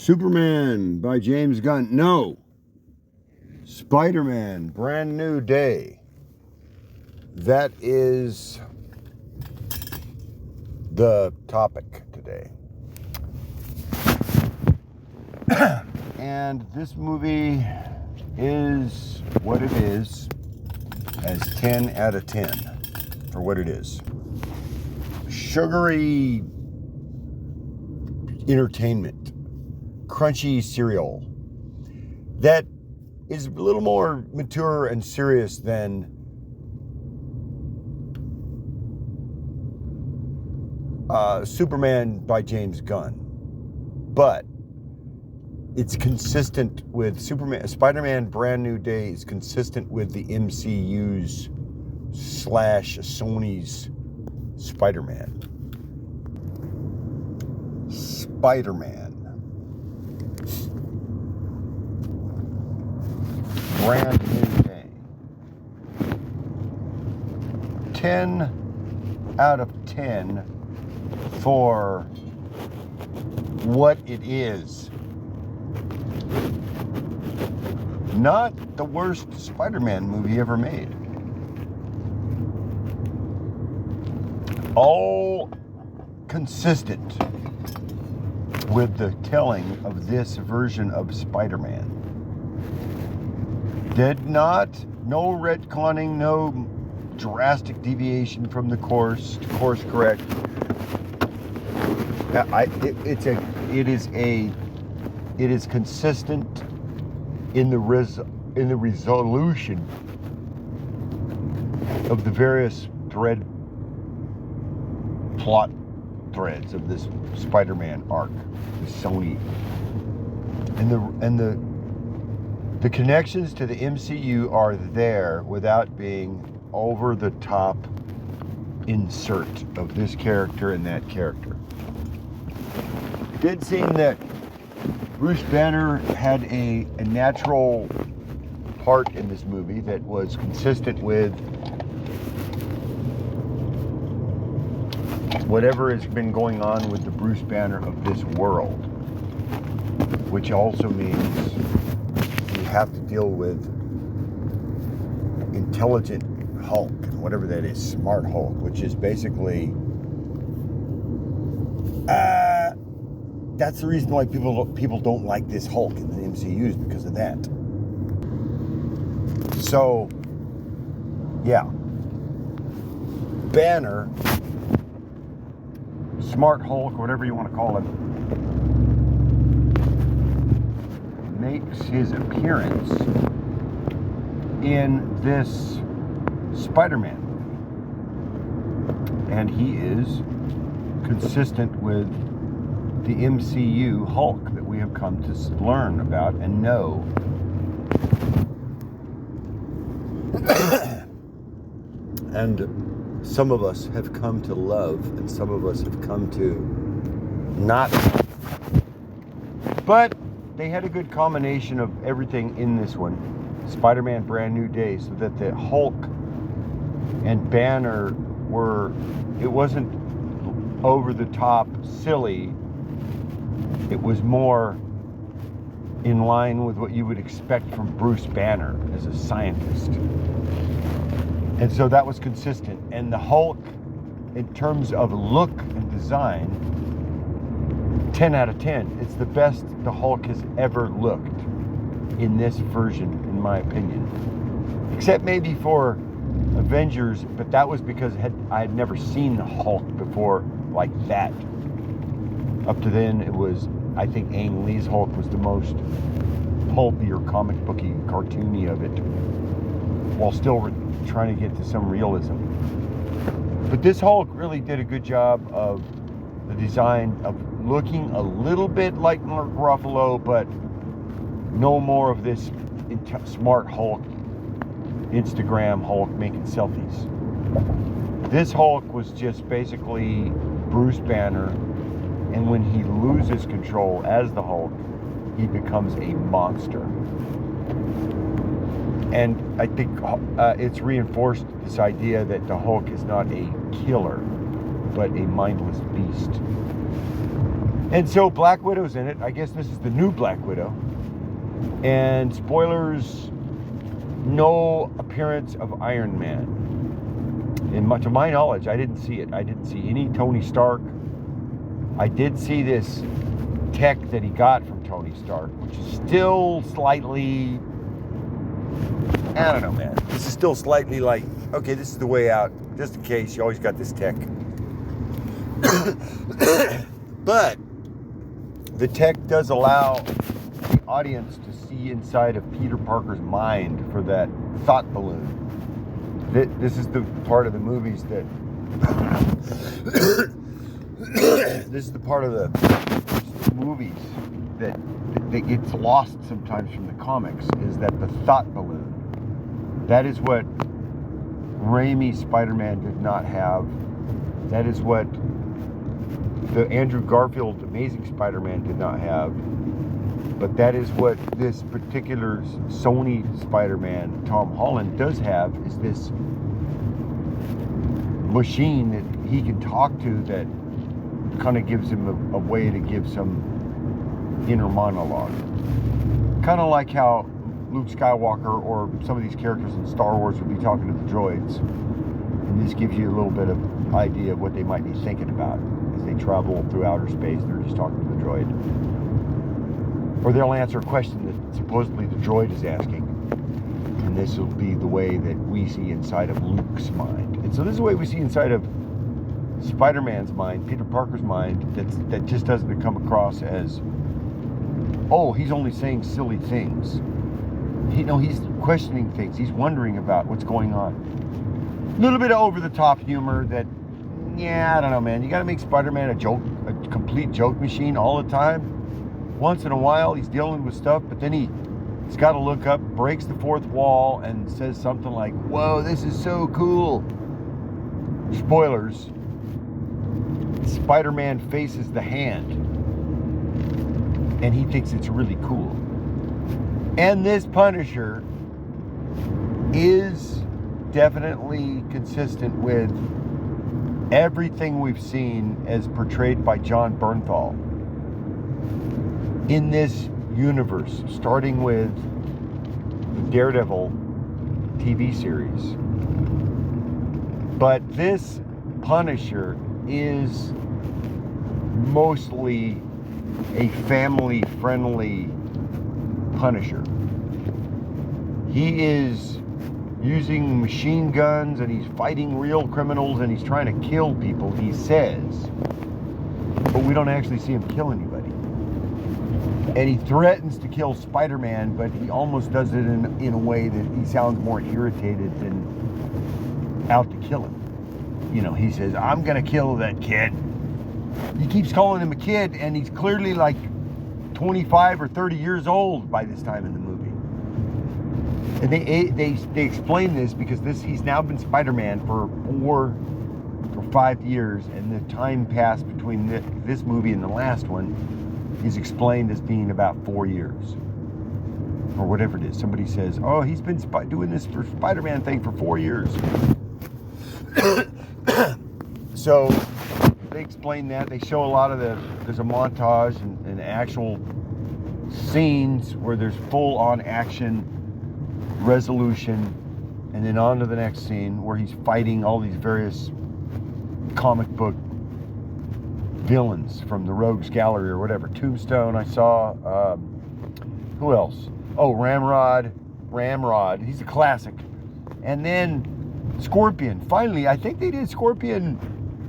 Superman by James Gunn. No. Spider-Man, Brand New Day. That is the topic today. And this movie is what it is, as 10 out of 10 for what it is. Sugary entertainment, crunchy cereal that is a little more mature and serious than Superman by James Gunn, but it's consistent with Spider-Man Brand New Day is consistent with the MCU's / Sony's Spider-Man. Brand New Day. 10 out of 10 for what it is. Not the worst Spider-Man movie ever made. All consistent with the telling of this version of Spider-Man. No retconning, no drastic deviation from the course correct. It is consistent in the resolution of the various plot threads of this Spider-Man arc, the Sony, and the connections to the MCU are there without being over the top insert of this character and that character. Did seem that Bruce Banner had a natural part in this movie that was consistent with whatever has been going on with the Bruce Banner of this world, which also means you have to deal with intelligent Hulk, and whatever that is, smart Hulk, which is basically that's the reason why people don't like this Hulk in the MCU is because of that. So, yeah. Banner, Smart Hulk, whatever you want to call him, makes his appearance in this Spider-Man movie. And he is consistent with the MCU Hulk that we have come to learn about and know. And some of us have come to love, and some of us have come to not love. But they had a good combination of everything in this one, Spider-Man Brand New Day, so that the Hulk and Banner it wasn't over the top silly. It was more in line with what you would expect from Bruce Banner as a scientist. And so that was consistent. And the Hulk, in terms of look and design, 10 out of 10. It's the best the Hulk has ever looked in this version, in my opinion. Except maybe for Avengers, but that was because I had never seen the Hulk before like that. Up to then, it was, I think Ang Lee's Hulk was the most pulpy or comic booky, cartoony of it, while still trying to get to some realism. But this Hulk really did a good job of the design of looking a little bit like Mark Ruffalo, but no more of this smart Hulk, Instagram Hulk making selfies. This Hulk was just basically Bruce Banner, and when he loses control as the Hulk, he becomes a monster. And I think it's reinforced this idea that the Hulk is not a killer, but a mindless beast. And so Black Widow's in it. I guess this is the new Black Widow. And spoilers, no appearance of Iron Man. And to my knowledge, I didn't see it. I didn't see any Tony Stark. I did see this tech that he got from Tony Stark, which is still slightly, I don't know, man. This is still slightly like, okay, this is the way out. Just in case, you always got this tech. But the tech does allow the audience to see inside of Peter Parker's mind for that thought balloon. This is the part of the movies that this is the part of the movies that gets lost sometimes from the comics, is that the thought balloon. That is what Raimi's Spider-Man did not have. That is what the Andrew Garfield Amazing Spider-Man did not have. But that is what this particular Sony Spider-Man, Tom Holland, does have, is this machine that he can talk to that kind of gives him a way to give some inner monologue. Kind of like how Luke Skywalker or some of these characters in Star Wars would be talking to the droids. And this gives you a little bit of idea of what they might be thinking about as they travel through outer space. They're just talking to the droid. Or they'll answer a question that supposedly the droid is asking. And this will be the way that we see inside of Luke's mind. And so this is the way we see inside of Spider-Man's mind, Peter Parker's mind, that just doesn't come across as, oh, he's only saying silly things. He's questioning things. He's wondering about what's going on. A little bit of over-the-top humor that, yeah, I don't know, man. You got to make Spider-Man a complete joke machine all the time. Once in a while, he's dealing with stuff, but then he's got to look up, breaks the fourth wall, and says something like, whoa, this is so cool. Spoilers. Spider-Man faces the hand, and he thinks it's really cool. And this Punisher is definitely consistent with everything we've seen as portrayed by Jon Bernthal in this universe, starting with the Daredevil TV series. But this Punisher is mostly a family-friendly Punisher. He is using machine guns, and he's fighting real criminals, and he's trying to kill people, he says. But we don't actually see him kill anybody. And he threatens to kill Spider-Man, but he almost does it in a way that he sounds more irritated than out to kill him. You know, he says, I'm gonna kill that kid. He keeps calling him a kid, and he's clearly like 25 or 30 years old by this time in the movie. And they explain this because he's now been Spider-Man for 4 or 5 years, and the time passed between this movie and the last one is explained as being about 4 years. Or whatever it is. Somebody says, oh, he's been doing this for Spider-Man thing for 4 years. So they explain that. They show a lot of there's a montage and actual scenes where there's full-on action, resolution, and then on to the next scene where he's fighting all these various comic book villains from the Rogues Gallery or whatever. Tombstone, I saw. Who else? Oh, Ramrod. He's a classic. And then Scorpion. Finally, I think they did Scorpion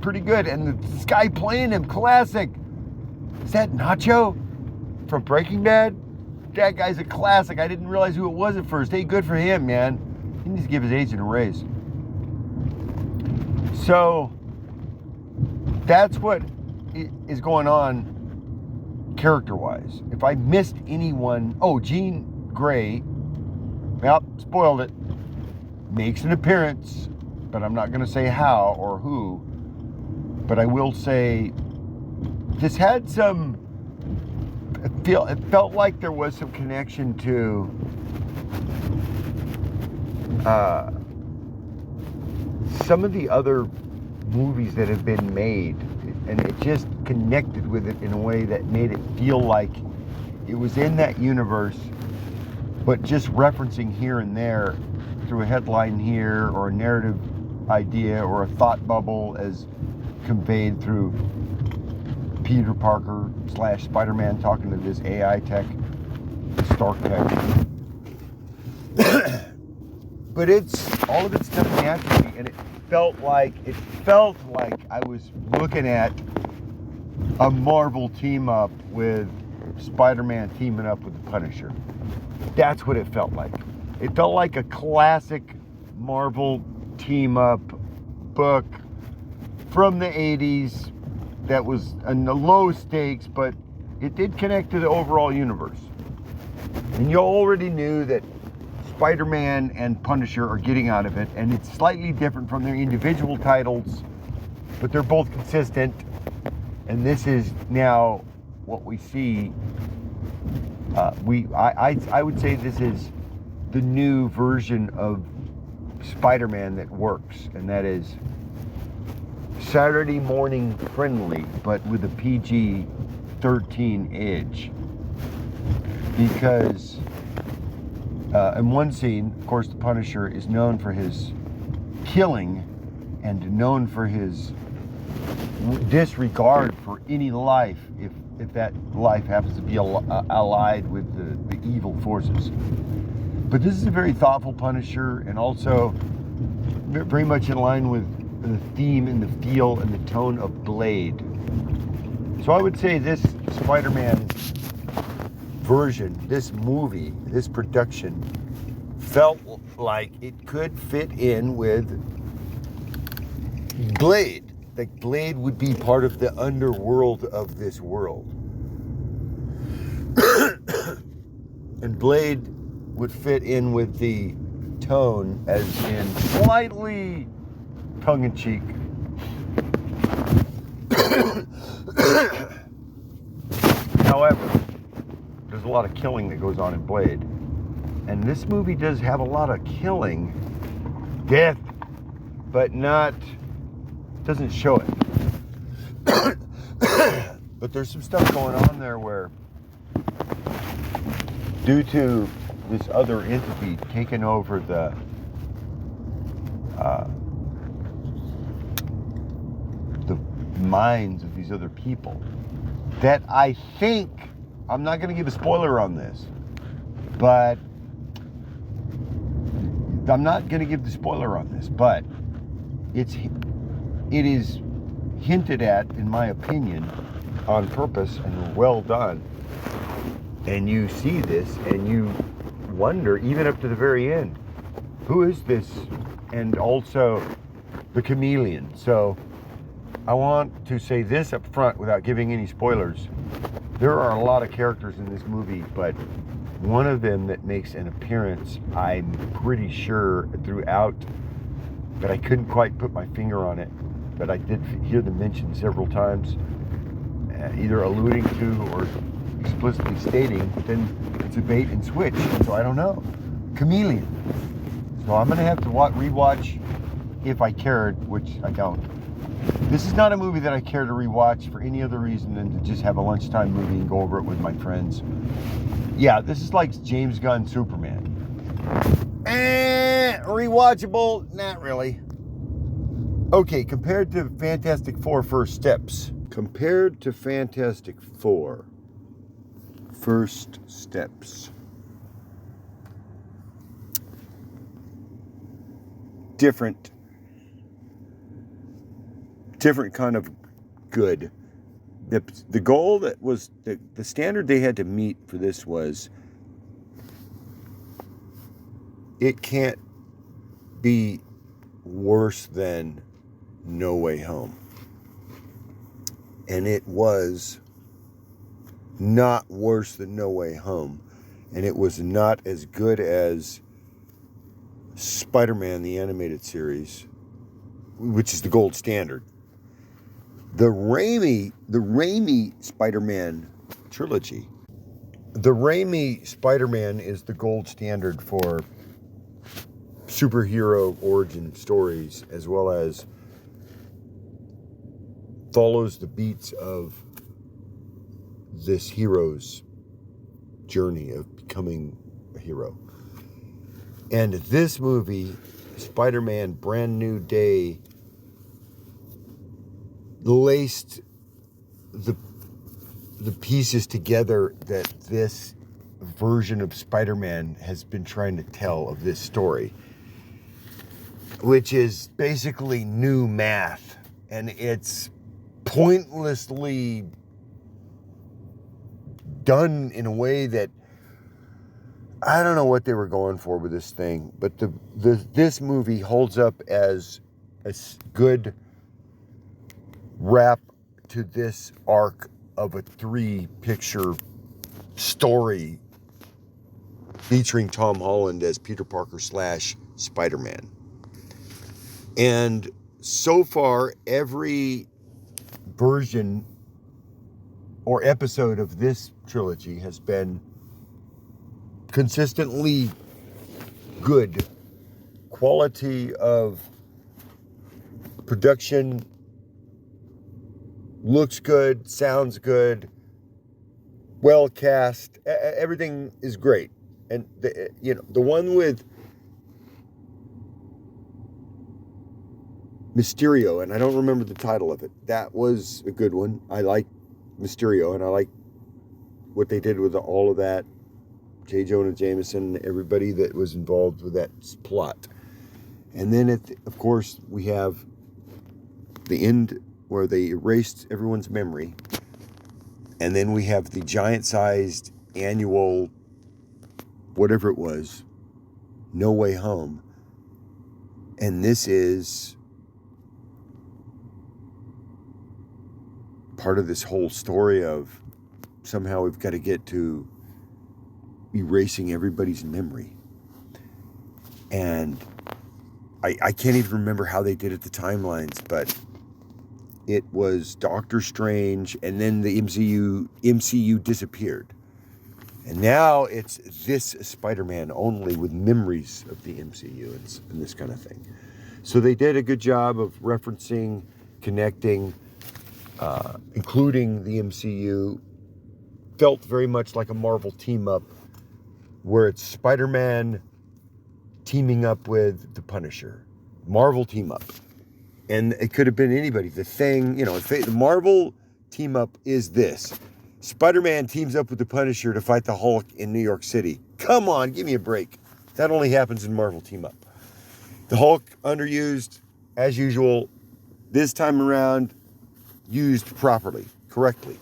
pretty good. And this guy playing him, classic. Is that Nacho from Breaking Bad? That guy's a classic. I didn't realize who it was at first. Hey, good for him, man. He needs to give his agent a raise. So that's what is going on character-wise. If I missed anyone, Jean Grey, well, spoiled it, makes an appearance, but I'm not going to say how or who, but I will say this had some, it felt like there was some connection to some of the other movies that have been made, and it just connected with it in a way that made it feel like it was in that universe, but just referencing here and there through a headline here or a narrative idea or a thought bubble as conveyed through Peter Parker / Spider-Man talking to this AI tech, Stark tech. But all of it's done naturally, and it felt like I was looking at a Marvel team up with Spider-Man teaming up with the Punisher. That's what it felt like. It felt like a classic Marvel team up book from the 80s that was in the low stakes, but it did connect to the overall universe. And you already knew that Spider-Man and Punisher are getting out of it, and it's slightly different from their individual titles, but they're both consistent. And this is now what we see. I would say this is the new version of Spider-Man that works, and that is Saturday morning friendly, but with a PG-13 edge. Because in one scene, of course, the Punisher is known for his killing and known for his disregard for any life if that life happens to be allied with the evil forces. But this is a very thoughtful Punisher, and also very much in line with the theme and the feel and the tone of Blade. So I would say this Spider-Man version, this movie, this production felt like it could fit in with Blade. Like Blade would be part of the underworld of this world. And Blade would fit in with the tone as in slightly tongue-in-cheek. However, there's a lot of killing that goes on in Blade. And this movie does have a lot of killing, death, but doesn't show it. But there's some stuff going on there where, due to this other entity taking over the minds of these other people, that I think, I'm not going to give a spoiler on this, but it is hinted at, in my opinion, on purpose and well done. And you see this and you wonder, even up to the very end, who is this? And also the chameleon. So I want to say this up front without giving any spoilers. There are a lot of characters in this movie, but one of them that makes an appearance, I'm pretty sure throughout, but I couldn't quite put my finger on it, but I did hear them mentioned several times, either alluding to or explicitly stating, but then it's a bait and switch, so I don't know. Chameleon. So I'm going to have to rewatch if I cared, which I don't. This is not a movie that I care to rewatch for any other reason than to just have a lunchtime movie and go over it with my friends. Yeah, this is like James Gunn Superman. Rewatchable? Not really. Okay, compared to Fantastic Four First Steps. Compared to Fantastic Four First Steps. Different kind of good. The goal that was, the standard they had to meet for this was, it can't be worse than No Way Home. And it was not worse than No Way Home. And it was not as good as Spider-Man, the animated series, which is the gold standard. The Raimi Spider-Man trilogy. The Raimi Spider-Man is the gold standard for superhero origin stories, as well as follows the beats of this hero's journey of becoming a hero. And this movie, Spider-Man Brand New Day, laced the pieces together that this version of Spider-Man has been trying to tell of this story, which is basically new math, and it's pointlessly done in a way that I don't know what they were going for with this thing, but this movie holds up as a good wrap to this arc of a 3-picture story featuring Tom Holland as Peter Parker / Spider-Man. And so far, every version or episode of this trilogy has been consistently good. Quality of production looks good, sounds good, well cast, everything is great. And the one with Mysterio, and I don't remember the title of it, that was a good one. I like Mysterio, and I like what they did with all of that. J. Jonah Jameson, everybody that was involved with that plot. And then, of course, we have the end where they erased everyone's memory. And then we have the giant-sized annual, whatever it was, No Way Home. And this is part of this whole story of somehow we've got to get to erasing everybody's memory. And I can't even remember how they did it, the timelines, but it was Doctor Strange, and then the MCU disappeared. And now it's this Spider-Man only with memories of the MCU and this kind of thing. So they did a good job of referencing, connecting, including the MCU. Felt very much like a Marvel team-up, where it's Spider-Man teaming up with the Punisher. Marvel team-up. And it could have been anybody. The Thing, the Marvel team-up is this. Spider-Man teams up with the Punisher to fight the Hulk in New York City. Come on, give me a break. That only happens in Marvel team-up. The Hulk, underused, as usual. This time around, used properly, correctly.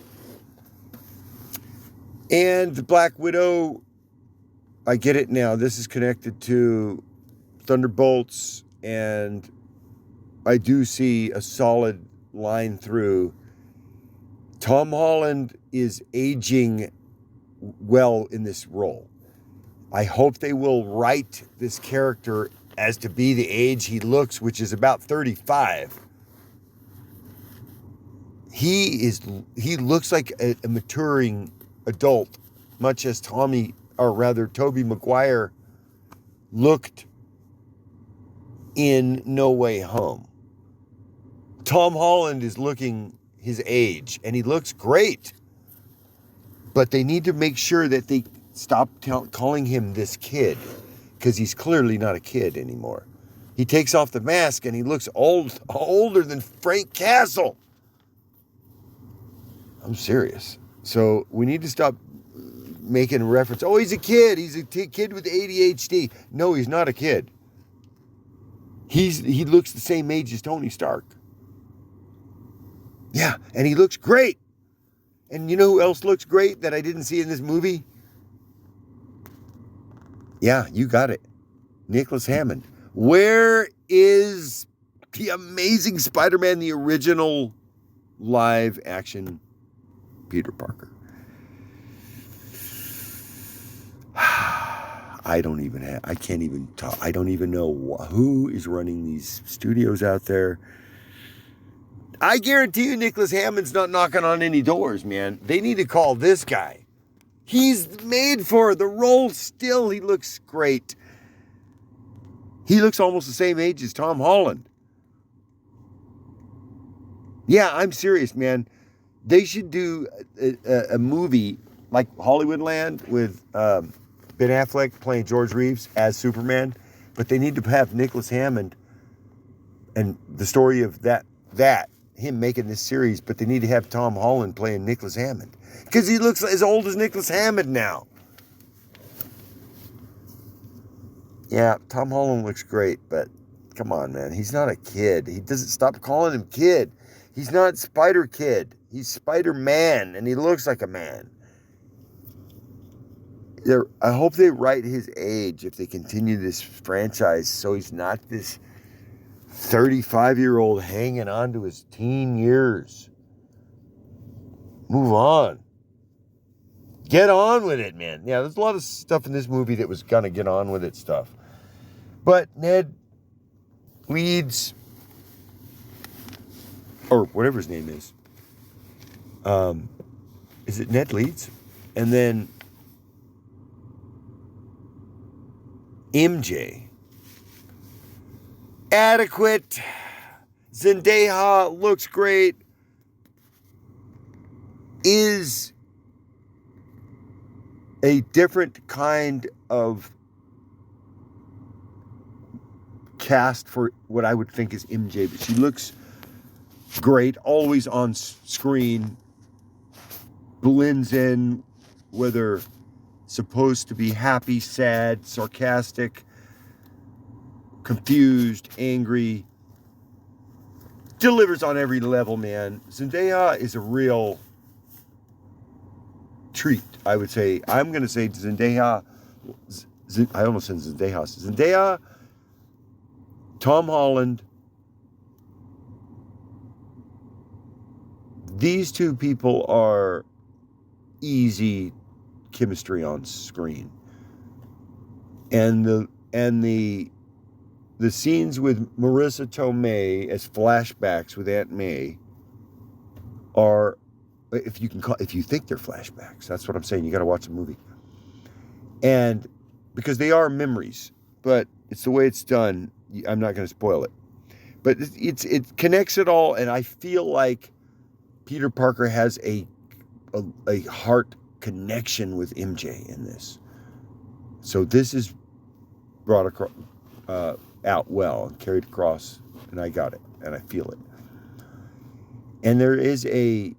And the Black Widow, I get it now. This is connected to Thunderbolts, and I do see a solid line through. Tom Holland is aging well in this role. I hope they will write this character as to be the age he looks, which is about 35. He looks like a maturing adult, much as Tobey Maguire looked in No Way Home. Tom Holland is looking his age, and he looks great. But they need to make sure that they stop calling him this kid, because he's clearly not a kid anymore. He takes off the mask, and he looks older than Frank Castle. I'm serious. So we need to stop making reference. Oh, he's a kid. He's a kid with ADHD. No, he's not a kid. He looks the same age as Tony Stark. Yeah, and he looks great. And you know who else looks great that I didn't see in this movie? Yeah, you got it. Nicholas Hammond. Where is the Amazing Spider-Man, the original live action Peter Parker? I can't even talk. I don't even know who is running these studios out there. I guarantee you Nicholas Hammond's not knocking on any doors, man. They need to call this guy. He's made for the role still. He looks great. He looks almost the same age as Tom Holland. Yeah, I'm serious, man. They should do a movie like Hollywoodland with Ben Affleck playing George Reeves as Superman, but they need to have Nicholas Hammond and the story of that him making this series, but they need to have Tom Holland playing Nicholas Hammond because he looks as old as Nicholas Hammond now. Yeah, Tom Holland looks great, but come on, man. He's not a kid. He doesn't stop calling him kid. He's not Spider Kid. He's Spider-Man, and he looks like a man. I hope they write his age if they continue this franchise so he's not this 35-year-old hanging on to his teen years. Move on. Get on with it, man. Yeah, there's a lot of stuff in this movie that was gonna get on with it stuff. But Ned Leeds, or whatever his name is it Ned Leeds? And then MJ. Adequate. Zendaya looks great. Is a different kind of cast for what I would think is MJ, but she looks great, always on screen, blends in, whether supposed to be happy, sad, sarcastic, confused, angry, delivers on every level, man. Zendaya is a real treat, I would say. I'm going to say Zendaya, I almost said Zendaya, Tom Holland, these two people are easy chemistry on screen. And the scenes with Marissa Tomei as flashbacks with Aunt May are, if you think they're flashbacks, that's what I'm saying. You got to watch the movie. And because they are memories, but it's the way it's done. I'm not going to spoil it, but it connects it all. And I feel like Peter Parker has a heart connection with MJ in this. So this is brought across, out well and carried across, and I got it, and I feel it. And there is a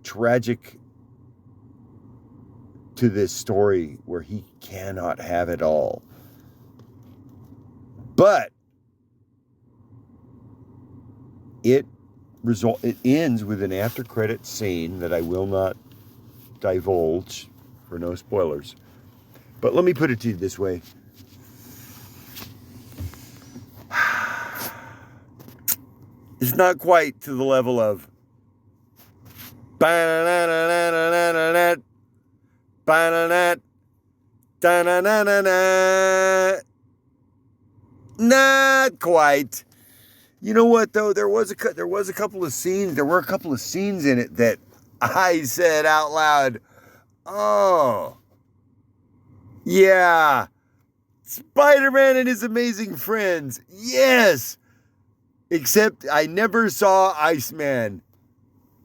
tragic to this story where he cannot have it all. But it ends with an after credit scene that I will not divulge for no spoilers. But let me put it to you this way. It's not quite to the level of not quite. You know what though? There were a couple of scenes in it that I said out loud, "Oh, yeah, Spider-Man and his amazing friends, yes." Except I never saw Iceman.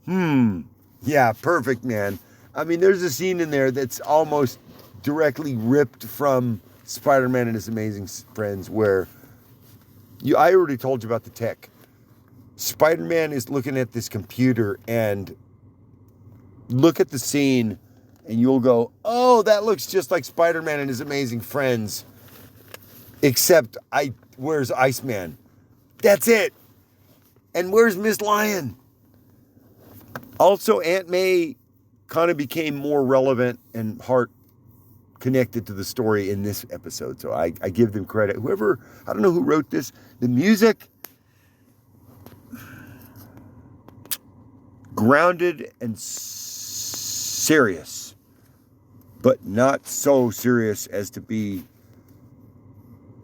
Yeah, perfect, man. I mean, there's a scene in there that's almost directly ripped from Spider-Man and his amazing friends where I already told you about the tech. Spider-Man is looking at this computer and look at the scene and you'll go, oh, that looks just like Spider-Man and his amazing friends. Except where's Iceman? That's it. And where's Miss Lion? Also, Aunt May kind of became more relevant and heart connected to the story in this episode. So I give them credit. Whoever, I don't know who wrote this. The music, grounded and serious, but not so serious as to be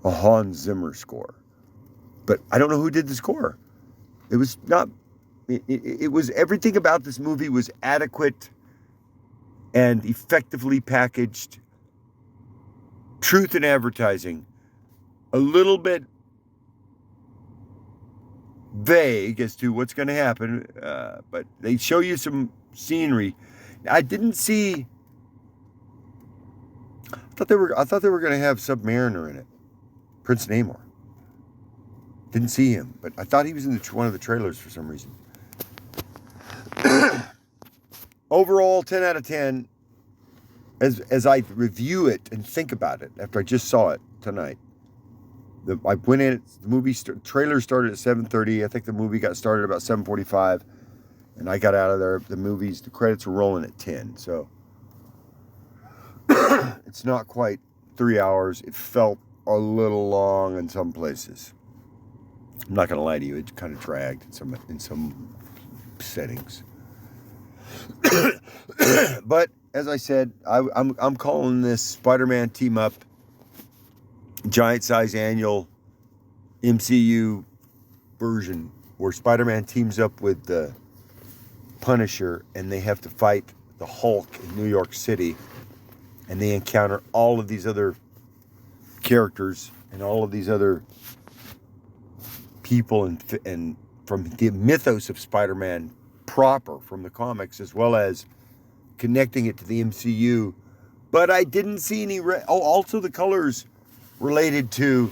a Hans Zimmer score. But I don't know who did the score. It was not, it was, everything about this movie was adequate and effectively packaged. Truth in advertising. A little bit vague as to what's going to happen, but they show you some scenery. I didn't see. I thought they were going to have Submariner in it, Prince Namor. Didn't see him, but I thought he was in one of the trailers for some reason. Overall, 10 out of 10. As I review it and think about it after I just saw it tonight. I went in. The movie trailer started at 7:30. I think the movie got started about 7:45, and I got out of there. The credits were rolling at 10. So it's not quite 3 hours. It felt a little long in some places. I'm not going to lie to you. It kind of dragged in some settings. But as I said, I'm calling this Spider-Man Team Up giant size annual MCU version where Spider-Man teams up with the Punisher and they have to fight the Hulk in New York City, and they encounter all of these other characters and all of these other people and from the mythos of Spider-Man proper from the comics, as well as connecting it to the MCU. But I didn't see any also the colors related to,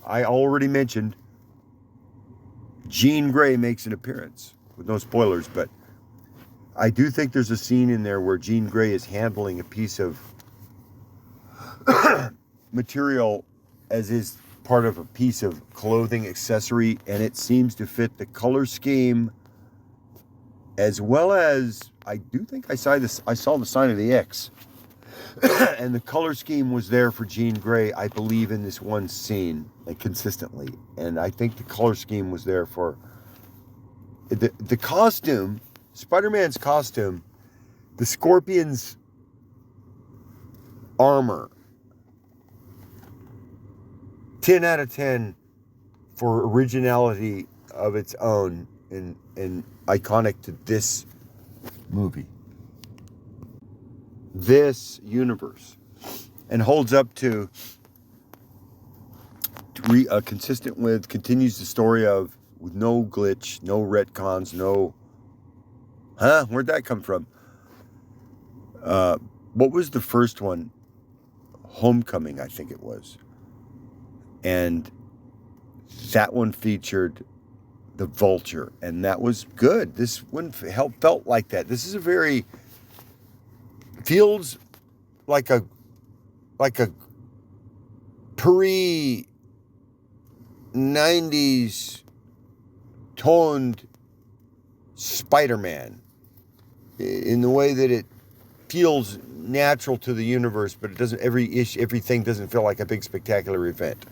I already mentioned, Jean Grey makes an appearance, with no spoilers, but I do think there's a scene in there where Jean Grey is handling a piece of material as is part of a piece of clothing accessory, and it seems to fit the color scheme, as well as I do think I saw the sign of the X. And the color scheme was there for Jean Grey, I believe, in this one scene, like, consistently. And I think the color scheme was there for the costume, Spider-Man's costume, the Scorpion's armor. 10 out of 10 for originality of its own and iconic to this movie, this universe, and holds up to consistent with, continues the story of, with no glitch, no retcons, no, where'd that come from? What was the first one? Homecoming, I think it was. And that one featured the Vulture, and that was good. This one felt like that. This is feels like a pre-90s toned Spider-Man in the way that it feels natural to the universe, but it doesn't. Everything doesn't feel like a big spectacular event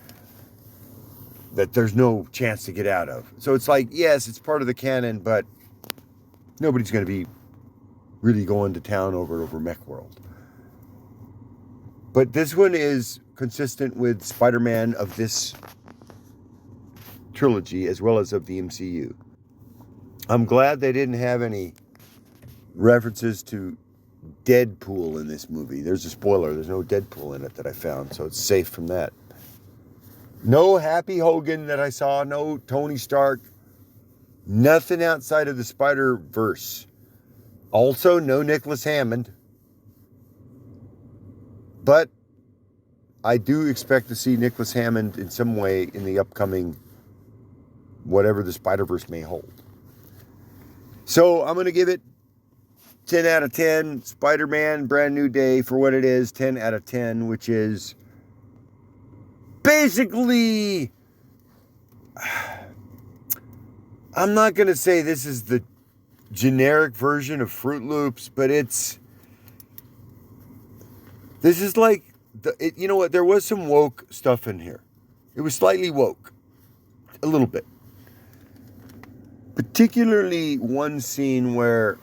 that there's no chance to get out of. So it's like, yes, it's part of the canon, but nobody's going to be really going to town over MechWorld. But this one is consistent with Spider-Man of this trilogy, as well as of the MCU. I'm glad they didn't have any references to Deadpool in this movie. There's a spoiler. There's no Deadpool in it that I found, so it's safe from that. No Happy Hogan that I saw. No Tony Stark. Nothing outside of the Spider-Verse. Also, no Nicholas Hammond. But I do expect to see Nicholas Hammond in some way in the upcoming whatever the Spider-Verse may hold. So I'm going to give it 10 out of 10. Spider-Man Brand New Day for what it is. 10 out of 10, which is basically, I'm not going to say this is the generic version of Fruit Loops, but this is like, you know what, there was some woke stuff in here. It was slightly woke, a little bit. Particularly one scene where,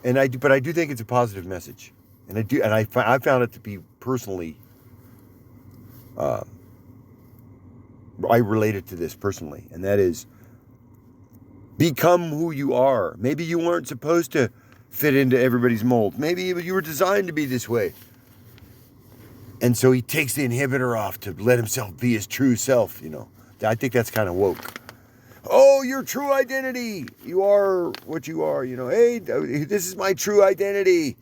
but I do think it's a positive message, and I found it to be personally, I related to this personally, and that is, become who you are. Maybe you weren't supposed to fit into everybody's mold. Maybe you were designed to be this way. And so he takes the inhibitor off to let himself be his true self, you know. I think that's kind of woke. Oh, know your true identity. You are what you are, Hey, this is my true identity.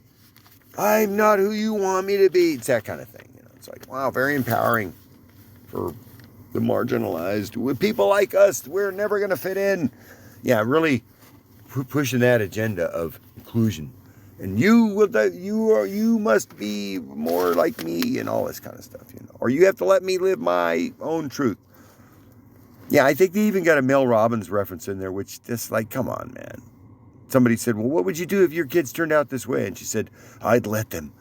I'm not who you want me to be. It's that kind of thing, It's like, wow, very empowering for the marginalized. With people like us, we're never going to fit in. Yeah, really pushing that agenda of inclusion. And you must be more like me and all this kind of stuff, Or you have to let me live my own truth. Yeah, I think they even got a Mel Robbins reference in there, which just like, come on, man. Somebody said, well, what would you do if your kids turned out this way? And she said, I'd let them.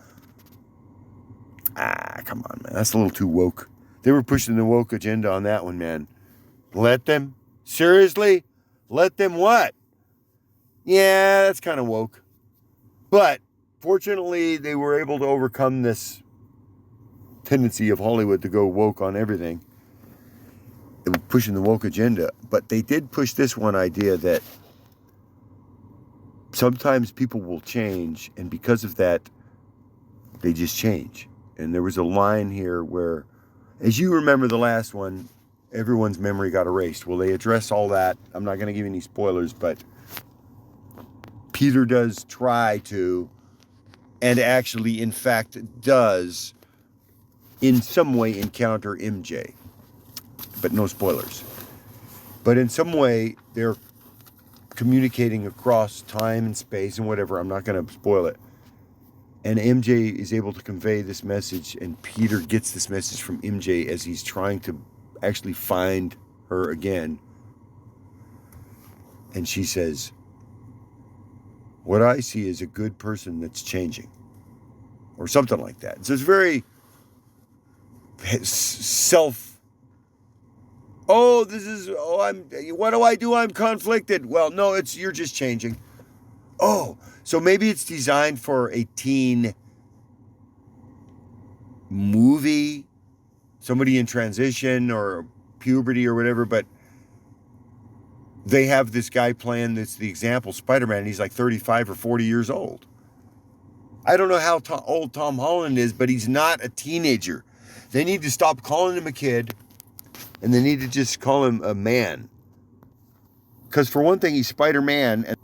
Come on, man. That's a little too woke. They were pushing the woke agenda on that one, man. Let them? Seriously? Let them what? Yeah, that's kind of woke. But fortunately, they were able to overcome this tendency of Hollywood to go woke on everything. They were pushing the woke agenda. But they did push this one idea that sometimes people will change, and because of that, they just change. And there was a line here where, as you remember the last one, everyone's memory got erased. Well, they address all that. I'm not going to give you any spoilers, but Peter does try to, and actually, in fact, does, in some way encounter MJ. But no spoilers. But in some way, they're communicating across time and space and whatever. I'm not going to spoil it. And MJ is able to convey this message, and Peter gets this message from MJ as he's trying to actually find her again. And she says, what I see is a good person that's changing. Or something like that. So it's very what do I do? I'm conflicted. Well, no, you're just changing. Oh, so maybe it's designed for a teen movie, somebody in transition or puberty or whatever, but they have this guy playing that's the example, Spider-Man, and he's like 35 or 40 years old. I don't know how old Tom Holland is, but he's not a teenager. They need to stop calling him a kid, and they need to just call him a man. Because for one thing, he's Spider-Man, and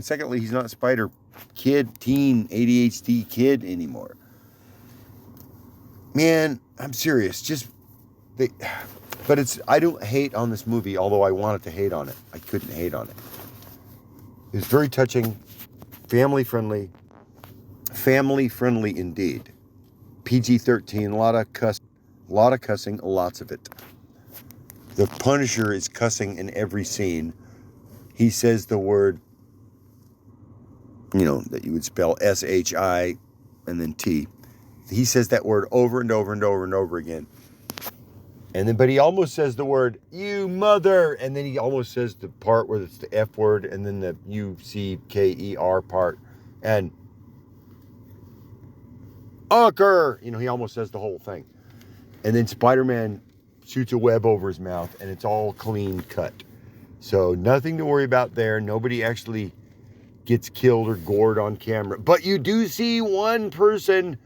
secondly, he's not teen, ADHD kid anymore. Man, I'm serious. I don't hate on this movie, although I wanted to hate on it. I couldn't hate on it. It was very touching, family friendly indeed. PG-13, a lot of cussing, lots of it. The Punisher is cussing in every scene. He says the word, that you would spell S-H-I and then T. He says that word over and over and over and over again. But he almost says the word, you mother, and then he almost says the part where it's the F word, and then the U-C-K-E-R part, and Ucker, he almost says the whole thing. And then Spider-Man shoots a web over his mouth, and it's all clean cut. So nothing to worry about there. Nobody actually gets killed or gored on camera. But you do see one person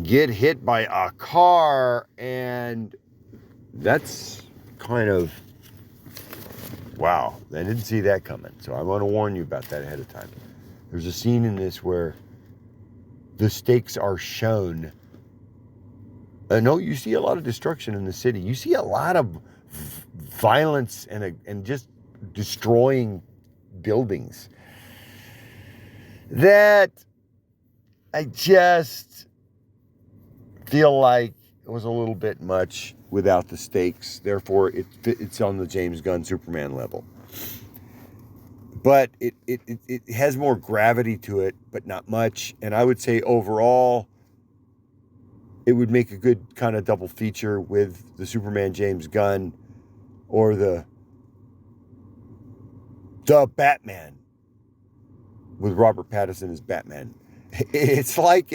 get hit by a car, and that's kind of, wow, I didn't see that coming. So I want to warn you about that ahead of time. There's a scene in this where the stakes are shown. No, you see a lot of destruction in the city. You see a lot of violence and just destroying buildings. That I just feel like it was a little bit much without the stakes. Therefore, it's on the James Gunn Superman level. But it has more gravity to it, but not much. And I would say overall, it would make a good kind of double feature with the Superman James Gunn or the Batman with Robert Pattinson as Batman. It's like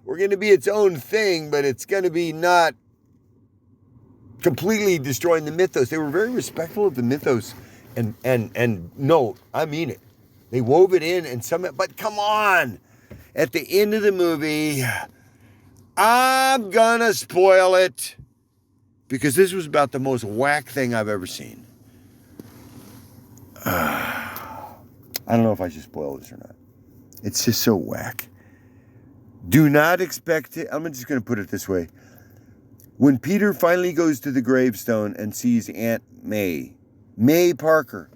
we're going to be its own thing, but it's going to be not completely destroying the mythos. They were very respectful of the mythos, and no, I mean it. They wove it in but come on, at the end of the movie, I'm gonna spoil it. because this was about the most whack thing I've ever seen. I don't know if I should spoil this or not. It's just so whack. Do not expect it. I'm just going to put it this way. When Peter finally goes to the gravestone and sees Aunt May Parker,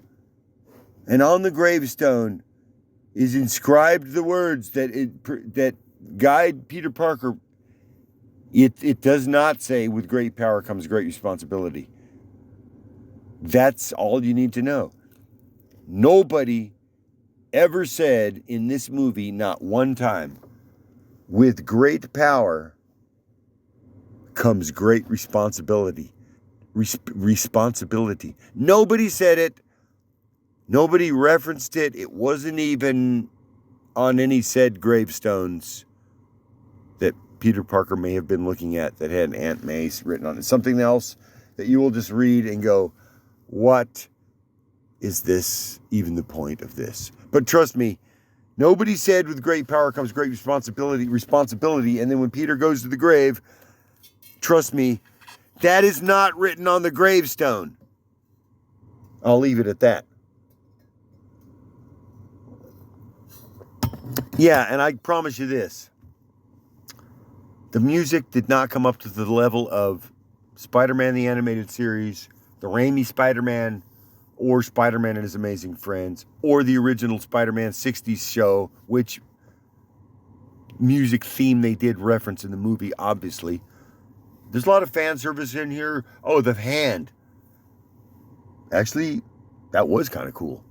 and on the gravestone is inscribed the words that guide Peter Parker. It does not say, with great power comes great responsibility. That's all you need to know. Nobody ever said in this movie, not one time, with great power comes great responsibility. Responsibility. Nobody said it. Nobody referenced it. It wasn't even on any said gravestones that Peter Parker may have been looking at that had Aunt May written on it. Something else that you will just read and go, what is this even the point of this? But trust me, nobody said with great power comes great responsibility. And then when Peter goes to the grave, trust me, that is not written on the gravestone. I'll leave it at that. Yeah, and I promise you this. The music did not come up to the level of Spider-Man the Animated Series, the Raimi Spider-Man, or Spider-Man and His Amazing Friends, or the original Spider-Man 60s show, which music theme they did reference in the movie, obviously. There's a lot of fan service in here. Oh, the hand. Actually, that was kind of cool.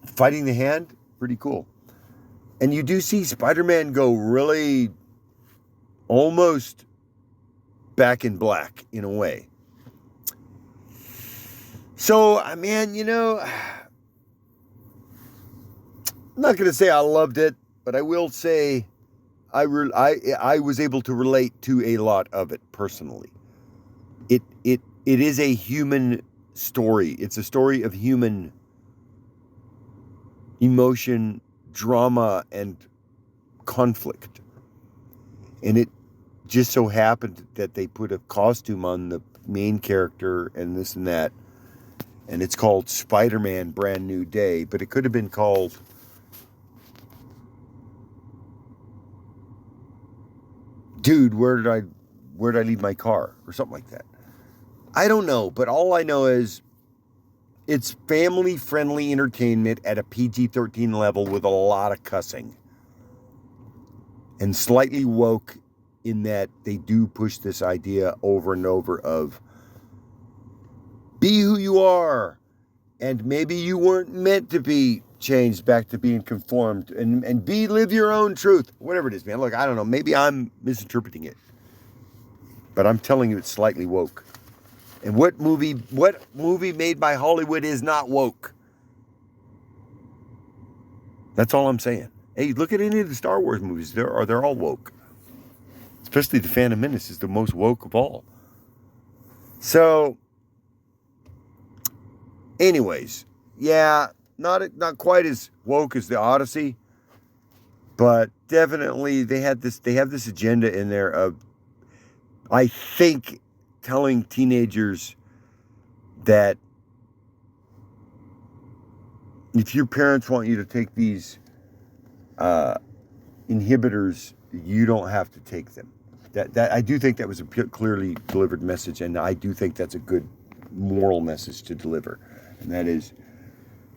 Fighting the hand, pretty cool. And you do see Spider-Man go really almost back in black in a way. So, man, I'm not going to say I loved it, but I will say I was able to relate to a lot of it personally. It is a human story. It's a story of human emotion, drama, and conflict. And it just so happened that they put a costume on the main character and this and that. And it's called Spider-Man Brand New Day. But it could have been called Dude, where did I leave my car? Or something like that. I don't know. But all I know is it's family-friendly entertainment at a PG-13 level with a lot of cussing. And slightly woke in that they do push this idea over and over of be who you are. And maybe you weren't meant to be changed back to being conformed. And live your own truth. Whatever it is, man. Look, I don't know. Maybe I'm misinterpreting it. But I'm telling you it's slightly woke. And what movie made by Hollywood is not woke? That's all I'm saying. Hey, look at any of the Star Wars movies. They're all woke. Especially The Phantom Menace is the most woke of all. So, anyways, yeah, not quite as woke as the Odyssey, but definitely they have this agenda in there of, I think, telling teenagers that if your parents want you to take these inhibitors, you don't have to take them. That I do think that was a clearly delivered message, and I do think that's a good moral message to deliver. And that is,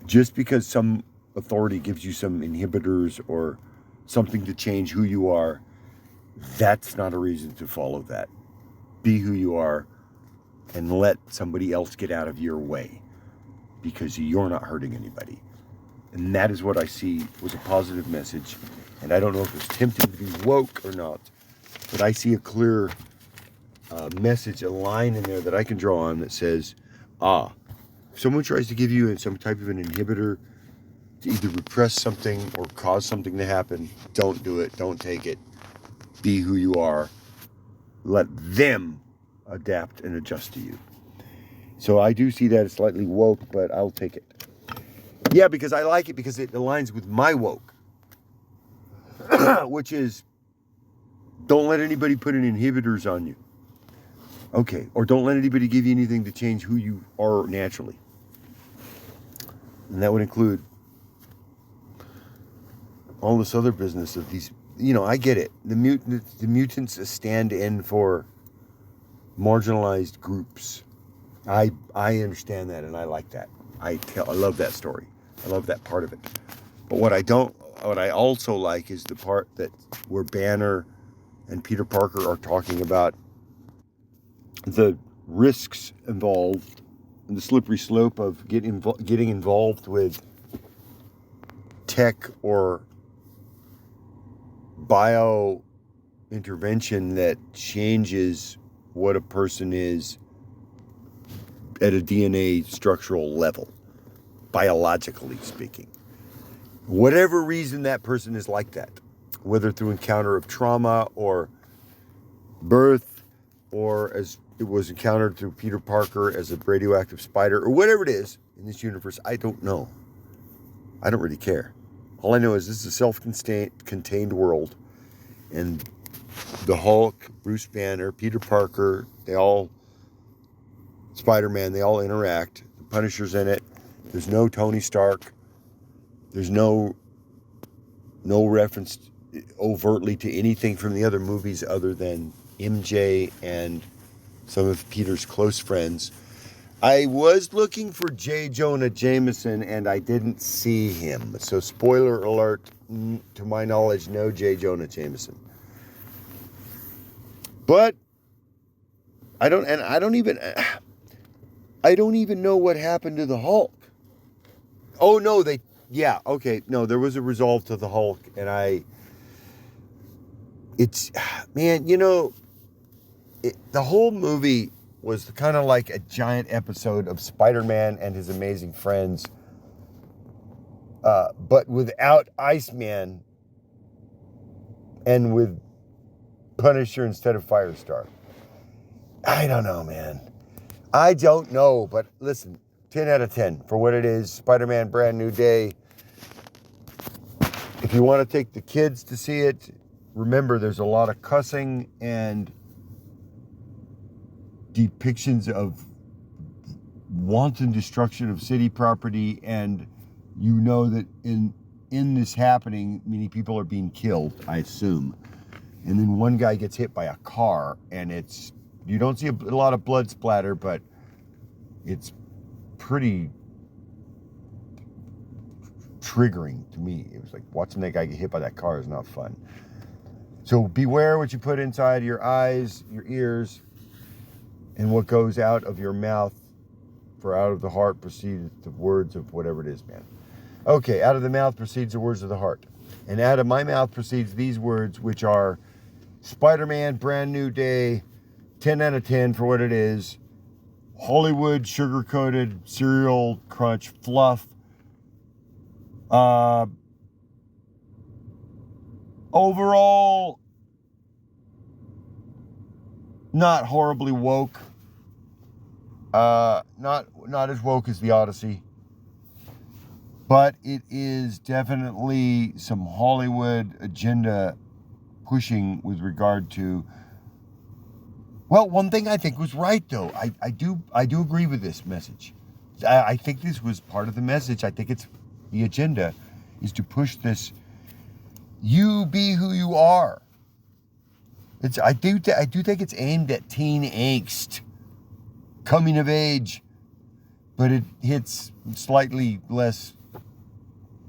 just because some authority gives you some inhibitors or something to change who you are, that's not a reason to follow that. Be who you are and let somebody else get out of your way, because you're not hurting anybody. And that is what I see was a positive message. And I don't know if it's tempting to be woke or not, but I see a clear message, a line in there that I can draw on that says, if someone tries to give you some type of an inhibitor to either repress something or cause something to happen, don't do it. Don't take it. Be who you are. Let them adapt and adjust to you. So I do see that as slightly woke, but I'll take it. Yeah, because I like it because it aligns with my woke. Which is, don't let anybody put in inhibitors on you. Okay, or don't let anybody give you anything to change who you are naturally. And that would include all this other business of these, I get it. The mutants stand in for marginalized groups. I understand that, and I like that. I love that story. I love that part of it. But what I also like is the part that where Banner and Peter Parker are talking about the risks involved and the slippery slope of getting involved with tech or bio intervention that changes what a person is at a DNA structural level, biologically speaking. Whatever reason that person is like that, whether through encounter of trauma or birth, or as it was encountered through Peter Parker as a radioactive spider, or whatever it is in this universe, I don't know. I don't really care. All I know is this is a self-contained world, and the Hulk, Bruce Banner, Peter Parker, Spider-Man, they all interact. The Punisher's in it. There's no Tony Stark. There's no reference overtly to anything from the other movies other than MJ and some of Peter's close friends. I was looking for J. Jonah Jameson, and I didn't see him. So, spoiler alert, to my knowledge, no J. Jonah Jameson. But I don't even know what happened to the Hulk. Oh no, there was a resolve to the Hulk, and the whole movie was kind of like a giant episode of Spider-Man and his amazing friends, but without Iceman and with Punisher instead of Firestar. I don't know, man. I don't know, but listen, 10 out of 10 for what it is. Spider-Man Brand New Day. If you want to take the kids to see it, remember there's a lot of cussing and depictions of wanton destruction of city property, and you know that in this happening, many people are being killed, I assume. And then one guy gets hit by a car, and you don't see a lot of blood splatter, but it's pretty triggering to me. It was like watching that guy get hit by that car is not fun. So beware what you put inside your eyes, your ears, and what goes out of your mouth, for out of the heart proceeds the words of whatever it is, man. Okay, out of the mouth proceeds the words of the heart. And out of my mouth proceeds these words, which are Spider-Man Brand New Day, 10 out of 10 for what it is. Hollywood sugar-coated cereal crunch fluff. Overall, not horribly woke. Not as woke as the Odyssey. But it is definitely some Hollywood agenda pushing with regard to. Well, one thing I think was right, though. I do agree with this message. I think this was part of the message. I think it's the agenda is to push this. You be who you are. I do think it's aimed at teen angst, coming of age, but it hits slightly less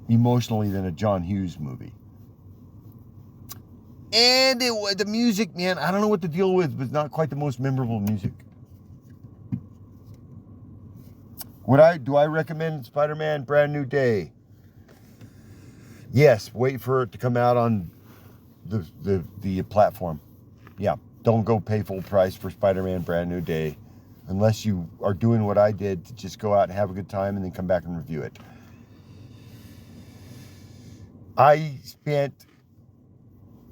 emotionally than a John Hughes movie. And the music, man, I don't know what to deal with, but it's not quite the most memorable music. Do I recommend Spider-Man Brand New Day? Yes, wait for it to come out on the platform. Yeah, don't go pay full price for Spider-Man Brand New Day unless you are doing what I did to just go out and have a good time and then come back and review it. I spent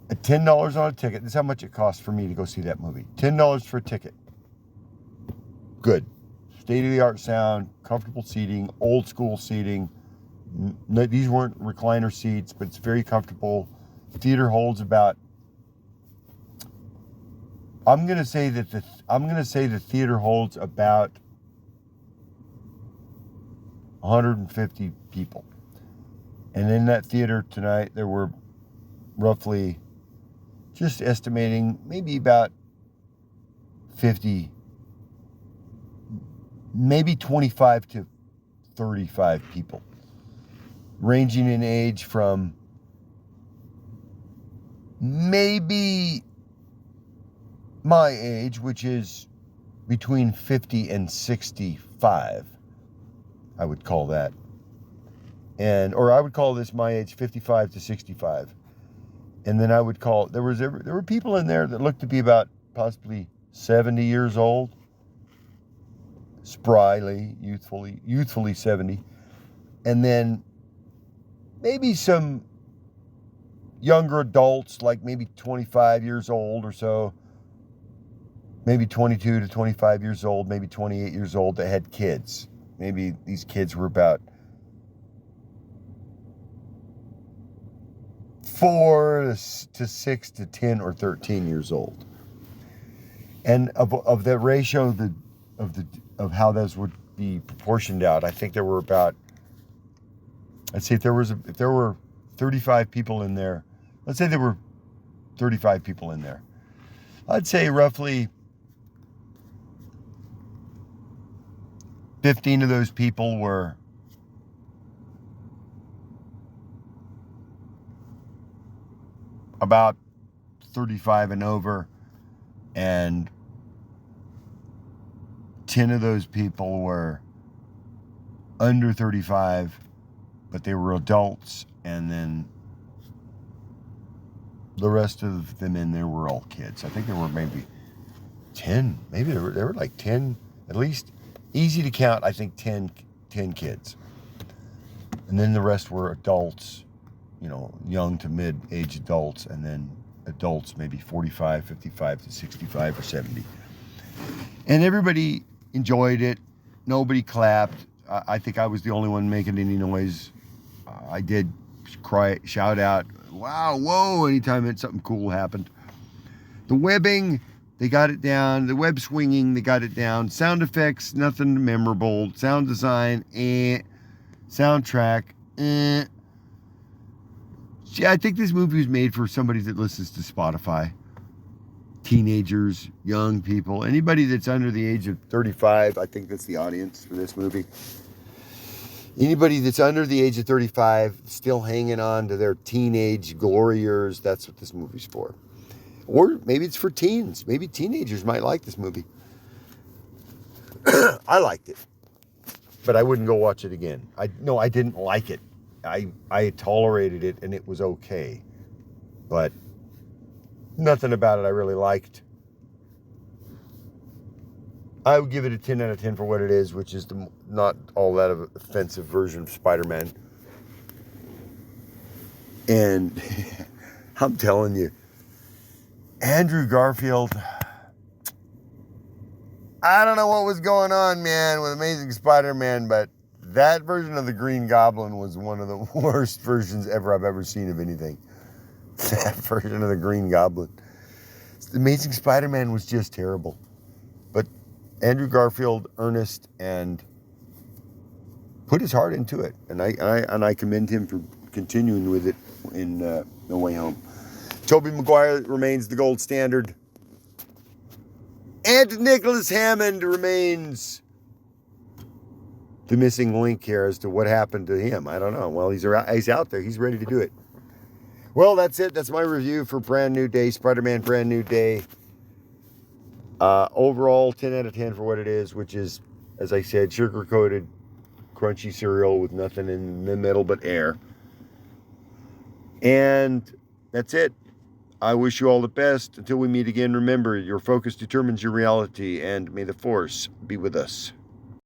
$10 on a ticket. This is how much it cost for me to go see that movie. $10 for a ticket. Good. State-of-the-art sound, comfortable seating, old school seating. These weren't recliner seats, but it's very comfortable. The theater holds about I'm gonna say the theater holds about 150 people. And in that theater tonight, there were roughly, just estimating, maybe about 50, maybe 25 to 35 people, ranging in age from maybe my age, which is between 50 and 65, I would call that. Or I would call this my age, 55 to 65. And then I would call, there were people in there that looked to be about possibly 70 years old, spryly, youthfully 70. And then maybe some younger adults, like maybe 25 years old or so, maybe 22 to 25 years old, maybe 28 years old, that had kids. Maybe these kids were about 4 to 6 to 10 or 13 years old. And of the ratio of how those would be proportioned out, I think there were about, I'd say if there were 35 people in there, let's say there were 35 people in there, I'd say roughly 15 of those people were about 35 and over, and 10 of those people were under 35, but they were adults, and then the rest of them in there were all kids. I think there were maybe 10, maybe there were like 10, at least, easy to count, I think 10 kids. And then the rest were adults, young to mid-age adults, and then adults maybe 45, 55 to 65 or 70. And everybody enjoyed it. Nobody clapped. I think I was the only one making any noise. I did shout out, wow, whoa, anytime something cool happened. The webbing, they got it down. The web swinging, they got it down. Sound effects, nothing memorable. Sound design, Soundtrack, Yeah, I think this movie was made for somebody that listens to Spotify. Teenagers, young people, anybody that's under the age of 35, I think that's the audience for this movie. Anybody that's under the age of 35, still hanging on to their teenage glory years, that's what this movie's for. Or maybe it's for teens. Maybe teenagers might like this movie. I liked it, but I wouldn't go watch it again. I didn't like it. I tolerated it, and it was okay, but nothing about it I really liked. I would give it a 10 out of 10 for what it is, which is not all that of an offensive version of Spider-Man. And I'm telling you, Andrew Garfield, I don't know what was going on, man, with Amazing Spider-Man, but that version of the Green Goblin was one of the worst versions I've ever seen of anything. That version of the Green Goblin. The Amazing Spider-Man was just terrible. But Andrew Garfield, earnest, and put his heart into it. And I commend him for continuing with it in No Way Home. Tobey Maguire remains the gold standard. And Nicholas Hammond remains the missing link here as to what happened to him. I don't know. Well, he's out there. He's ready to do it. Well, that's it. That's my review for Brand New Day, Spider-Man Brand New Day. Overall, 10 out of 10 for what it is, which is, as I said, sugar-coated, crunchy cereal with nothing in the middle but air. And that's it. I wish you all the best. Until we meet again, remember, your focus determines your reality, and may the Force be with us.